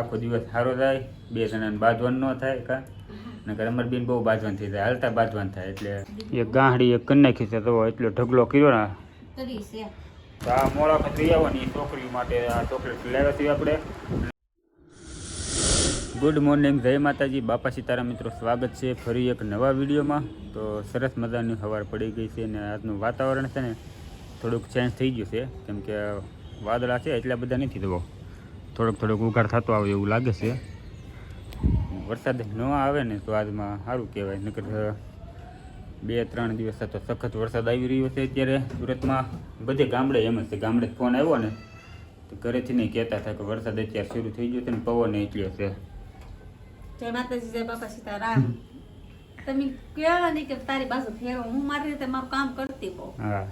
આખો દિવસ સારો જાય, બે જણાને બાંધવાનું ન થાય કા નકર અમાર બેન બહુ બાંધવાનું થઈ જાય, હાલતા બાંધવાનું થાય. એટલે એક ગાંહડી એક કરી નાખી છે તો એટલો ઢગલો કર્યો ને. તો આ મોળા ખતરી આવવાની છોકરીઓ માટે આ ચોકલેટ લાવ્યા છીએ આપણે. ગુડ મોર્નિંગ, જય માતાજી, બાપા સીતારામ મિત્રો, સ્વાગત છે ફરી એક નવા વિડીયોમાં. તો સરસ મજાની સવાર પડી ગઈ છે ને આજનું વાતાવરણ છે ને થોડુંક ચેન્જ થઈ ગયું છે, કેમ કે વાદળા છે એટલા બધા નથી થવો, થોડોક ઉઘાડ થતો આવે એવું લાગે છે. વરસાદ ન આવે ને તો આજમાં સારું કહેવાય, નકર 2-3 દિવસ તો સખત વરસાદ આવી રહ્યો છે. અત્યારે સુરતમાં બધે ગામડે એમ જ છે, ગામડે ફોન આવ્યો ને તો ઘરેથી નહીં કહેતા હતા કે વરસાદ અત્યારે શરૂ થઈ ગયો છે ને પવન એટલો છે. જય માતાજી, જય બાપા સીતારામ. તમે કહેવા નહીં કે તારી બાજુ ફેરો, હું મારી રીતે મારું કામ કરતી હોઉં. હા,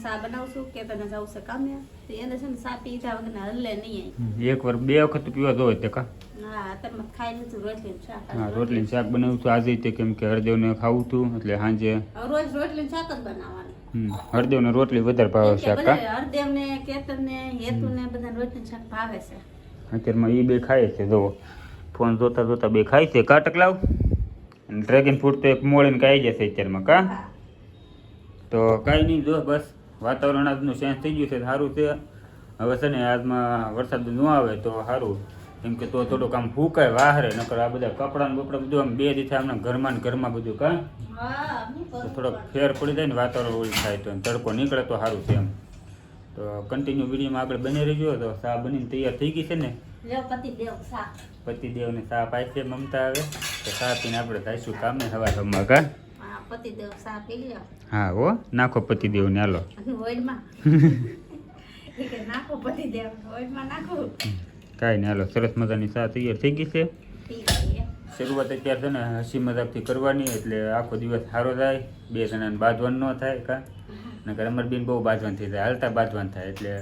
સા બનાવું છું કે તને જવું છે કામે, તો એને છે ને સા પીધા વગર હલે નહીં. એક વાર 2 વખત પીવા દો તે કા. હા, તમે ખાઈ લીધું રોટલી શાક. હા, રોટલી શાક બનાવ્યું હતું આજે તે, કેમ કે હરદેવને ખાવું હતું એટલે સાંજે રોજ રોટલી શાક જ બનાવવાની. હરદેવને રોટલી વધારે ભાવે શાક કા. હરદેવને કેતનને હેતુને બધાને રોટલી શાક ભાવે છે. અત્યારમાં એ બે ખાય છે, જો ફોન જોતા બે ખાય છે. કાટક લાવ અને ડ્રેગન ફ્રૂટ તો એક મોળીને ખાઈ જશે અત્યારમાં કા. તો કાંઈ નહીં, જો બસ વાતાવરણ આજનું ચેન્જ થઈ ગયું છે, સારું છે. હવે છે ને આજમાં વરસાદ ન આવે તો સારું, કેમ કે તો થોડુંક આમ ફૂંકાય વાહરે, નકર આ બધા કપડાં બપડા બધું આમ 2 દિવસ આમ ઘરમાં ને ઘરમાં બધું કા. તો થોડોક ફેર પડી જાય ને વાતાવરણ ઓછું થાય તો તડકો નીકળે તો સારું છે એમ. તો કન્ટિન્યુ વિડીયોમાં આગળ બની રહેજો. તો ચા બનીને તૈયાર થઈ ગઈ છે ને, પતિદેવને ચા પાય છે મમતા. આવે તો ચા પીને આપણે જઈશું કામે હવામાં કા. પતિદેવ સા પી લ્યો. હા હો, નાખો પતિદેવને, હાલો નાખો પતિદેવ નાખો. કાંઈ નહીં, હાલો સરસ મજાની ચા તૈયાર થઈ ગઈ છે. શરૂઆત અત્યારે છે ને હસી મજાકથી કરવાની, એટલે આખો દિવસ સારો જાય, 2 જણાને બાંધવાનું ન થાય કા નકર અમાર બેન બહુ બાંધવાનું થઈ જાય, હાલતા બાંધવાનું થાય. એટલે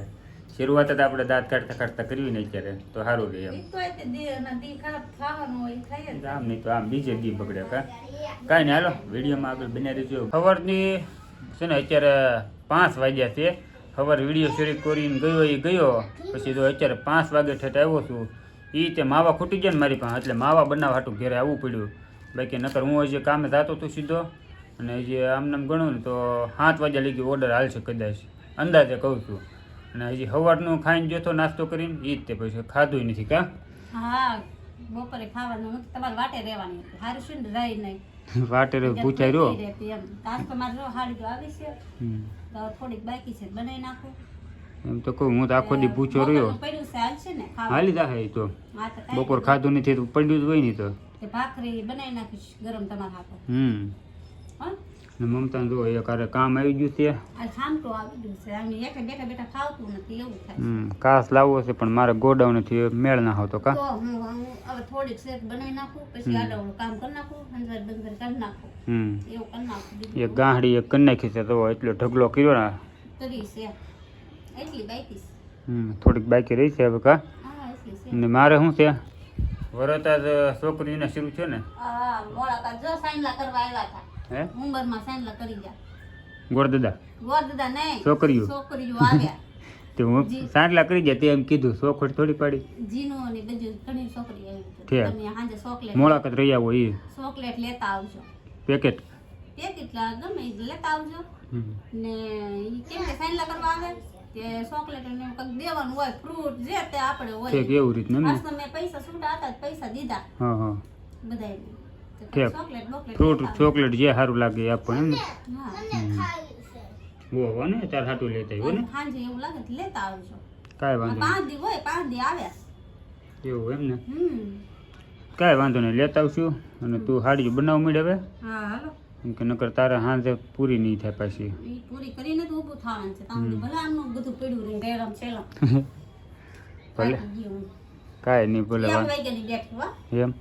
શરૂઆત જ આપણે દાંત કાઢતા કરવી ને અત્યારે તો સારું રહે એમ. આમ નહીં તો આમ બીજે દી બગડે કા. કાંઈ નહીં, હાલો વિડીયોમાં આગળ બન્યા રહેજો. સવારની છે ને અત્યારે 5 વાગ્યા છે. સવાર વિડીયો શરૂ કરીને ગયો પછી તો અત્યારે 5 વાગે ઠેઠ આવ્યો છું. એ તે માવા ખૂટી ગયા ને મારી પાસે, એટલે માવા બનાવવા હાટું ઘરે આવવું પડ્યું. બાકી નકર હું હજી કામે જતો હતો સીધો, અને હજી આમનામ ગણું ને તો 7 વાગ્યા લગી ઓર્ડર હાલશે કદાચ, અંદાજે કહું છું. અને હજી સવારનું ખાઈને જોતો નાસ્તો કરીને, એ જ તે પછી ખાધું નથી કા. હા, બપોરે ખાવાનું તમારે વાટે રહેવાની હતી, હારું શું ને રહી નહીં વાટે પૂછાય રહ્યો એમ. તાસ તમારે જો હાડી તો આવી છે, તો થોડીક બાકી છે બનાવી નાખો એમ. તો કહું હું તો આખો દી પૂછો રહ્યો, પડ્યું છે હાલ છે ને હાલી જાય. તો હા, તો બપોર ખાધું નથી તો પડ્યું જ હોય નહીં તો ભાખરી બનાવી નાખીશ ગરમ તમારા હાથે. મમતા જો એક આરે કામ આવી ગયું છે, આ ખામટો આવી ગયું છે, આમ એક બેઠા ફાવતું નથી એવું થાય. કાસ લાવવો છે પણ મારે ગોડાઉન નથી મેળ ના આવતો કા. તો હું હવે થોડીક શેક બનાવી નાખું, પછી આડવડું કામ કરી નાખું, અંદર બંદર કરી નાખું, એવું કરી નાખું. એક ગાંહડી એક કરી નાખી છે તો એટલો ઢગલો કર્યો ને કરી છે એટલી બાકી છે. થોડીક બાકી રહી છે હવે કા. હા, એટલી છે. ને મારે શું છે વરતા જ છોકરીને શરૂ છે ને. હા, મોળા જો સાઈનલા કરવા આવ્યા હતા. હે, ઉંમરમાં સાઈનલા કરી ગયા. ગોરદાદા ગોરદાદા નહીં, છોકરીઓ આવ્યા. તે હું સાંડલા કરી ગયા તે એમ કીધું, ચોખવટ થોડી પાડી. જીનો ને બધું ઘણી છોકરી આવી. ઠીક. તમે સાંજે ચોકલેટ મુલાકાત રહી આવો, એ ચોકલેટ લેતા આવજો. પેકેટ ગમે એ લેતા આવજો. ને ઈ કેમ કે સાઈનલા કરવા આવે કે ચોકલેટ ને કંઈક દેવાનું હોય, ફ્રૂટ જે તે આપણે હોય. ઠીક, એવું રીતનું ને. આજ તો મેં પૈસા છૂટા હતા, પૈસા દીધા હા હા, બધાને. ઠીક. ચોકલેટ બોકલેટ ફ્રૂટ ચોકલેટ જે સારું લાગે એ આપવાનું એમ ને. હા, હો ને તાર હાટું લેતા આવ્યો ને. સાંજે એવું લાગે તો લેતા આવજો. કાંઈ વાંધો 5 દી હોય, 5 દી આવ્યા. નહીં, એવું એમ ને. કાંઈ વાંધો નહીં, લેતા આવશું. અને તું હાડી બનાવ મળે હવે, હા હાલો. કેમ કે નકર તારે સાંજે પૂરી નહીં થાય પાછી. ઈ પૂરી કરીને તો ઊભું થવાનું છે. તમને ભલે આમનું બધું પડ્યું રહે રેરમ છેલમ. ભલે કાંઈ નહીં, ભલે 1 વાગ્યાની બેઠી હો. એમ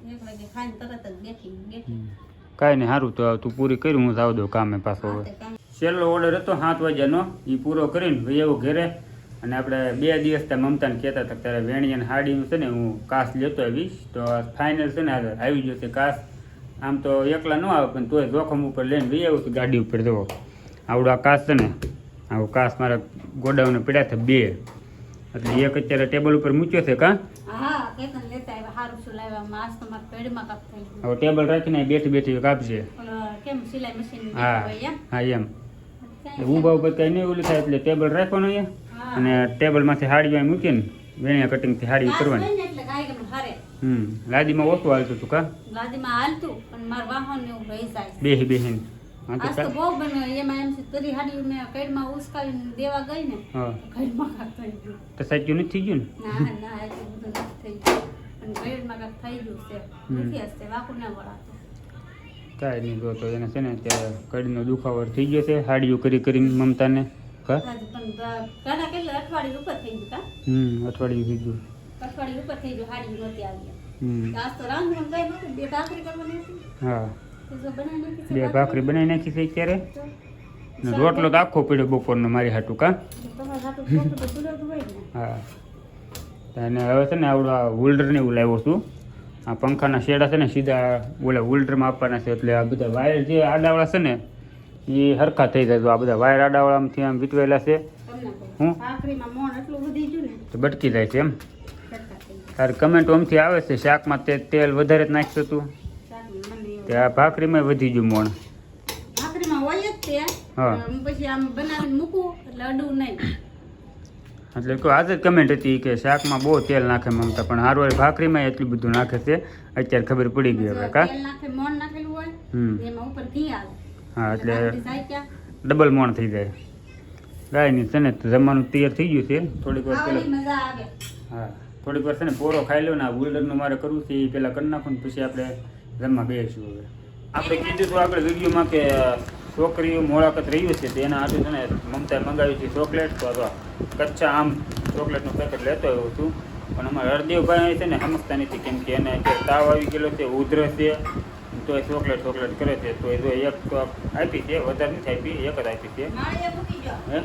1 વાગે ખાઈને તરત જ બેઠી. કાંઈ નહીં, સારું. તો તું પૂરી કરી, હું જાવ દઉં કામે પાછો. હવે છેલ્લો ઓર્ડર હતો 7 વાગ્યાનો, એ પૂરો કરીને ભાઈ એવો ઘરે. અને આપણે 2 દિવસ ત્યાં મમતાને કહેતા હતા ત્યારે વેણીયાને હાડીનું છે ને હું કાસ લેતો આવીશ. તો ફાઇનલ છે ને આવી ગયો છે કાસ. આમ તો એકલા ન આવે પણ તોય જોખમ ઉપર લઈને ભાઈ આવું છું ગાડી ઉપર. જવો આવડો આ કાસ છે ને, આવું કાસ મારા ગોડાઉને પડ્યા હતા 2, એટલે એક અત્યારે ટેબલ ઉપર મૂક્યો છે કાં હા કેતન લેતા આવ્યા સારું શું લાવ્યા આજ તો મારા પેડમાં કાપ થઈ ગયું હવે ટેબલ રાખીને બેઠી બેઠી કાપશે ઓલો કેમ સિલાઈ મશીન હા હોય એમ હા એમ ઊભા ઉપર કંઈ નહીં ઓલું થાય એટલે ટેબલ રાખવાનું અહીંયા હા અને ટેબલમાંથી હાડી મૂકીને વેણિયા કટિંગથી હાડી કરવાની એટલે કાંઈ ગમે હારે લાદીમાં ઓછું હાલતું હતું કા ગાડીમાં હાલતું પણ મારા વાહન ને એવું રહી જાય બેહી બેહીને હા તો આજ તો બહુ બન્યો એમાં એમ છે તરી હાડી મેં કઈડમાં ઉસકાવીને દેવા ગઈ ને હા કઈડમાં કાંક થઈ ગયું તો સાચું નથી થઈ ગયું ને ના એટલું બધું નથી થઈ ગયું પણ કઈડમાં કાંક થઈ ગયું છે નથી હશે વાકું ના વળાતું કાંઈ નહીં જો તો એને છે ને અત્યારે કડીનો દુખાવો થઈ ગયો છે હાડીઓ કરીને મમતાને કા પણ ઘણા કેટલા અઠવાડિયું ઉપર થઈ ગયું કા અઠવાડિયું થઈ ગયું અઠવાડિયું ઉપર થઈ ગયું હાડી નહોતી આવી હમ આજ તો રાંધવાનું કઈ નહોતું બે ભાખરી કરવાની હતી હા તો જો બનાવી નાખી બે ભાખરી બનાવી નાખી છે અત્યારે ને રોટલો તો આખો પડ્યો બપોરનો મારી હાટું કા તમારા હાટું ખોટું તો સુરત હોય ને હા અને હવે છે ને આવડું આ હોલ્ડરને એવું લાવ્યો છું આ પંખાના શેડા છે ને સીધા ઓલા હોલ્ડરમાં આપવાના છે એટલે આ બધા વાયર જે આડાવાળા છે ને એ હરખા થઈ જાય તો આ બધા વાયર આડાવાળામાંથી આમ વીટવેલા છે તમને કહું. હું ભાખરીમાં મોણ એટલું વધી ગયું ને તો બટકી જાય છે એમ સરખા થઈ ગયા. તારી કમેન્ટ ઓમથી આવે છે શાકમાં તેલ વધારે જ નાખતું હતું શાકમાં મને એવું. તે આ ભાખરીમાં વધી ગયું મોણ ભાખરીમાં હોય જ તે હા. હું પછી આમ બનાવીને મૂકું એટલે અડવું નહીં એટલે કહો આજે જ કમેન્ટ હતી કે શાકમાં બહુ તેલ નાખે મમતા પણ હારું ભાખરીમાં એટલું બધું નાખે છે અત્યારે ખબર પડી ગઈ હવે કા તેલ નાખે મોણ નાખેલું હોય એમાં ઉપર ઘી આવે હા એટલે ભાખરી જાય ક્યાં? ડબલ મોણ થઈ જાય કાંઈ નહીં છે ને તો જમવાનું તૈયાર થઈ ગયું છે થોડીક વાર ખાવાની પહેલાં મજા આવે હા થોડીક વાર છે ને પોરો ખાઈ લો ને આ હોલ્ડરનું મારે કરવું છે એ પહેલાં કરી નાખું ને પછી આપણે જમવા બેસીશું હવે આપણે કીધું હતું આગળ વિડીયોમાં કે છોકરીઓ મોળાકત રહ્યું છે તો એના હાટું છે ને મમતાએ મંગાવી છે ચોકલેટ તો આ કચ્ચા આમ ચોકલેટનું પેકેટ લેતો આવ્યો છું પણ અમારા હરદેવભાઈ છે ને સમજતા નથી કેમ કે એને અત્યારે તાવ આવી ગયેલો છે ઉધરસ છે તો એ ચોકલેટ કરે છે તો એ જો એક તો આપી છે વધારે નથી આપી એક જ આપી છે માળીએ મૂકી જાઓ. હે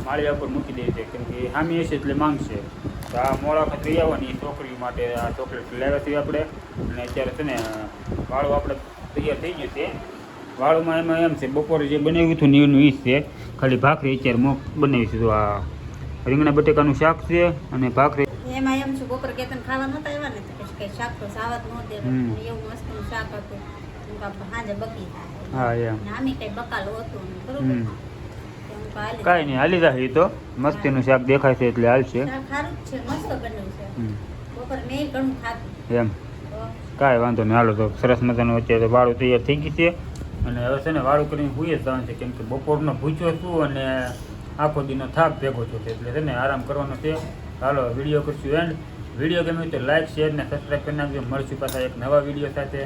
માળિયા ઉપર મૂકી દે છે કેમ કે હામી હશે એટલે માંગશે તો આ મોળાખત રહી આવવાની એ છોકરીઓ માટે આ ચોકલેટ લાવ્યા છીએ આપણે અને અત્યારે છે ને વાળું આપણે તૈયાર થઈ ગયું છે વાળુમાં એમાં એમ છે બપોરે જે બનાવ્યું હતું ને એનું ઈ જ છે ખાલી ભાખરી અત્યારે મોક બનાવી છે તો આ રીંગણા બટેકાનું શાક છે અને ભાખરી એમાં એમ છું બપોર કેતન ખાવા નતા આવ્યા ને તો પછી કઈ શાક તો સાવત ન દે હમ. એવું મસ્તનું શાક હતું હું કાં સાંજે બકી થાય હા એમ ને આમી કઈ બકાલું હતું ને બરોબર હમ. તો હું કાં હાલી કાંઈ નહીં હાલી જાય એ તો મસ્તીનું શાક દેખાય છે એટલે હાલશે શાક સારું જ છે મસ્ત બન્યું છે હમ. બપોર મેં ઘણું ખાધું એમ તો કાંઈ વાંધો નહીં હાલો તો સરસ મજાનું અત્યારે વાળું તૈયાર થઈ ગઈ છે અને હવે છે ને વાળું કરીને ભૂઈ જ જવાનું છે કેમ કે બપોરનો ભૂચ્યો છું અને આખો દીનો થાક ભેગો થયો છે એટલે છે ને આરામ કરવાનો છે હાલો વિડીયો કરશું એન્ડ વિડીયો ગમે તો લાઈક શેર ને સબસ્ક્રાઈબ કરી નાખજો મળશું પાછા એક નવા વિડીયો સાથે